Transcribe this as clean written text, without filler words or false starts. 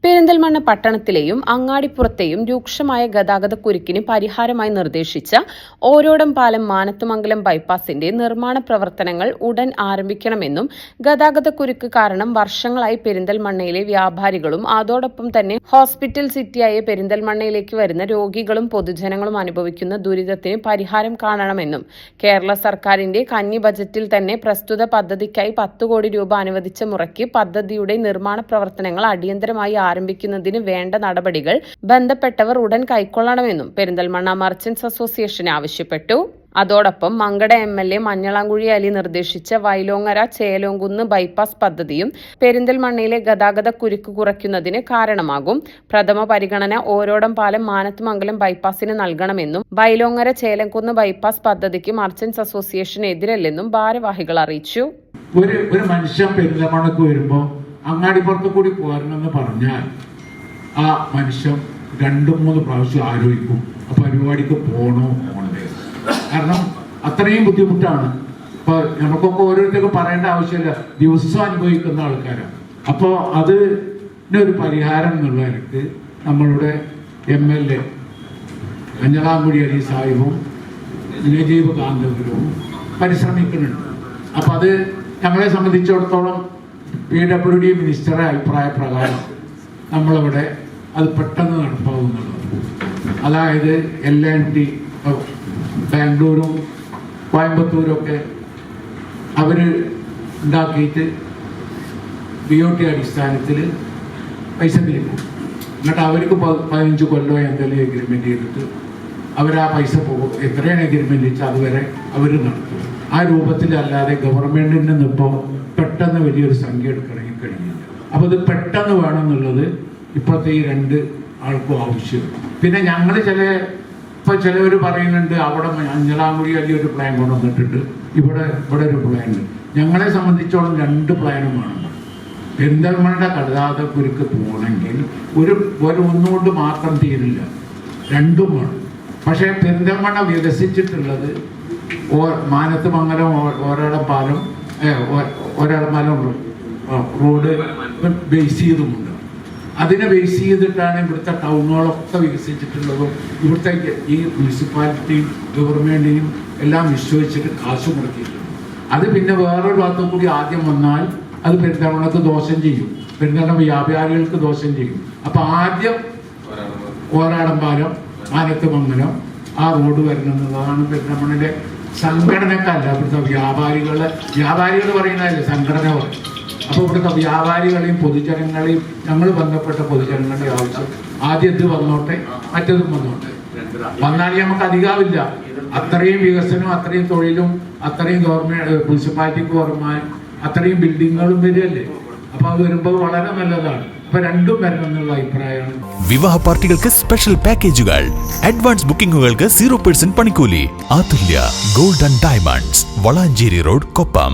പെരിന്തൽമണ്ണ പട്ടണത്തിലെയും അങ്ങാടിപ്പുറത്തെയും രൂക്ഷമായ ഗതാഗതക്കുരുക്കിന് പരിഹാരമായി നിർദ്ദേശിച്ച ഓരോടം പാലം മാനത്തുമംഗലം ബൈപ്പാസിന്റെ നിർമ്മാണ പ്രവർത്തനങ്ങൾ ഉടൻ ആരംഭിക്കണമെന്നും ഗതാഗതക്കുരുക്ക് കാരണം വർഷങ്ങളായി പെരിന്തൽമണ്ണയിലെ വ്യാപാരികളും അതോടൊപ്പം തന്നെ ഹോസ്പിറ്റൽ സിറ്റിയായ പെരിന്തൽമണ്ണയിലേക്ക് വരുന്ന രോഗികളും പൊതുജനങ്ങളും അനുഭവിക്കുന്ന ദുരിതത്തിന് പരിഹാരം കാണണമെന്നും കേരള സർക്കാരിന്റെ കന്നി ബജറ്റിൽ തന്നെ പ്രസ്തുത പദ്ധതിക്കായി 10 കോടി രൂപ അനുവദിച്ച മുറയ്ക്ക് പദ്ധതിയുടെ നിർമ്മാണ പ്രവർത്തനങ്ങൾ അടിയന്തരമായി ആരംഭിക്കുന്നതിന് വേണ്ട നടപടികൾ ബന്ധപ്പെട്ടവർ ഉടൻ കൈക്കൊള്ളണമെന്നും പെരിന്തൽമണ്ണ മർച്ചന്റ്സ് അസോസിയേഷൻ ആവശ്യപ്പെട്ടു. അതോടൊപ്പം മങ്കട MLA മഞ്ഞളാംകുഴി അലി നിർദ്ദേശിച്ച വൈലോങ്ങര ചേലോങ്കുന്ന് ബൈപ്പാസ് പദ്ധതിയും പെരിന്തൽമണ്ണയിലെ ഗതാഗത കുരുക്ക് കുറയ്ക്കുന്നതിന് കാരണമാകും. പ്രഥമ പരിഗണന ഓരോടം പാലം മാനത്തുമംഗലം ബൈപ്പാസിന് നൽകണമെന്നും വൈലോങ്ങര ചേലംകുന്ന് ബൈപ്പാസ് പദ്ധതിക്ക് മർച്ചന്റ്സ് അസോസിയേഷൻ എതിരല്ലെന്നും ഭാരവാഹികൾ അറിയിച്ചു. ഒരു മനുഷ്യൻ പെരിന്തൽമണ്ണക്ക് വരുമ്പോൾ അങ്ങാടിപ്പുറത്ത് കൂടി പോരണമെന്ന് പറഞ്ഞാൽ ആ മനുഷ്യൻ 2-3 പ്രാവശ്യം ആലോചിക്കും ആ പരിപാടിക്ക് പോകണോ പോകണ്ടേ. കാരണം അത്രയും ബുദ്ധിമുട്ടാണ്. ഇപ്പൊ നമുക്കൊക്കെ ഓരോരുത്തർക്കും പറയേണ്ട ആവശ്യമില്ല, ദിവസം അനുഭവിക്കുന്ന ആൾക്കാരാണ്. അപ്പോൾ അതിനൊരു പരിഹാരം എന്നുള്ള നിലക്ക് നമ്മളുടെ MLA മഞ്ഞളാംകുഴി അലി സാഹിബും നജീബ് കാന്തപുരവും പരിശ്രമിക്കുന്നുണ്ട്. അപ്പൊ അത് ഞങ്ങളെ സംബന്ധിച്ചിടത്തോളം PWD മിനിസ്റ്ററുടെ അഭിപ്രായ പ്രകാരം നമ്മളവിടെ അത് പെട്ടെന്ന് നടപ്പാവുന്നുള്ളത്. അതായത് LNT ബാംഗ്ലൂരും കോയമ്പത്തൂരൊക്കെ അവർ ഉണ്ടാക്കിയിട്ട് BOT അടിസ്ഥാനത്തിൽ പൈസ പിരിക്കും. എന്നിട്ട് അവർക്ക് 15 കൊല്ലം എന്തെങ്കിലും എഗ്രിമെന്റ് ചെയ്തിട്ട് അവരാ പൈസ പോകും. എത്രയാണ് എഗ്രിമെന്റ് വെച്ചാൽ അതുവരെ അവർ നടത്തും. ആ രൂപത്തിലല്ലാതെ ഗവൺമെന്റിൽ നിന്നിപ്പോൾ പെട്ടെന്ന് വലിയൊരു സംഖ്യ എടുക്കണമെങ്കിൽ കഴിയില്ല. അപ്പോൾ ഇത് പെട്ടെന്ന് വേണമെന്നുള്ളത് ഇപ്പോഴത്തെ ഈ 2 ആൾക്കും ആവശ്യം. പിന്നെ ഞങ്ങൾ ചിലവർ പറയുന്നുണ്ട് അവിടെ മഞ്ഞളാംകുഴി വലിയൊരു പ്ലാൻ കൊണ്ടുവന്നിട്ടുണ്ട്, ഇവിടെ ഒരു പ്ലാൻ ഉണ്ട്. ഞങ്ങളെ സംബന്ധിച്ചോളം 2 പ്ലാനും വേണം. പെരിന്തൽമണ്ണ ഗതാഗതക്കുരുക്ക് പോകണമെങ്കിൽ ഒന്നുകൊണ്ട് മാത്രം തീരില്ല, 2ഉം വേണം. പക്ഷേ പെരിന്തൽമണ്ണ വികസിച്ചിട്ടുള്ളത് മാനത്തുമംഗലം ഒരാളപ്പാലം റോഡ് ബേസ് ചെയ്തുമുണ്ട്. അതിനെ ബേസ് ചെയ്തിട്ടാണ് ഇവിടുത്തെ ടൗണുകളൊക്കെ വികസിച്ചിട്ടുള്ളതും. ഇവിടുത്തെ ഈ മുനിസിപ്പാലിറ്റിയും ഗവൺമെന്റിനും എല്ലാം വിശ്വസിച്ചിട്ട് കാശ് മുടക്കിയിട്ടുണ്ട്. അത് പിന്നെ വേറൊരു ഭാഗത്തു കൂടി ആദ്യം വന്നാൽ അത് പെരിന്തൽമണ്ണക്ക് ദോഷം ചെയ്യും, പെരിന്തൽമണ്ണ വ്യാപാരികൾക്ക് ദോഷം ചെയ്യും. അപ്പൊ ആദ്യം ഓരാടം പാലം മാനത്തുമംഗലം ആ റോഡ് വരണമെന്നുള്ളതാണ് പെരിന്തൽമണ്ണയിലെ സംഘടനക്കല്ല, ഇവിടുത്തെ വ്യാപാരികൾ പറയുന്നതല്ലേ സംഘടന പറയും. അപ്പോൾ ഇവിടുത്തെ വ്യാപാരികളെയും പൊതുജനങ്ങളെയും ഞങ്ങൾ ബന്ധപ്പെട്ട പൊതുജനങ്ങളുടെ ആവശ്യം ആദ്യം ഇത് വന്നോട്ടെ, മറ്റതും വന്നോട്ടെ. വന്നാലേ നമുക്ക് അധികാവില്ല. അത്രയും വികസനവും അത്രയും തൊഴിലും അത്രയും ഗവൺമെന്റ് മുനിസിപ്പാലിറ്റിക്ക് പുറമെ അത്രയും ബിൽഡിങ്ങുകളും വരികയല്ലേ. അപ്പൊ അത് വരുമ്പോൾ വളരെ നല്ലതാണ്. ഇപ്പൊ 2ഉം വരണമെന്നുള്ള അഭിപ്രായമാണ്. വിവാഹ പാർട്ടികൾക്ക് സ്പെഷ്യൽ പാക്കേജുകൾ, അഡ്വാൻസ് ബുക്കിംഗുകൾക്ക് 0% പണിക്കൂലി. Atulya gold and diamonds, Valanchery road, Koppam.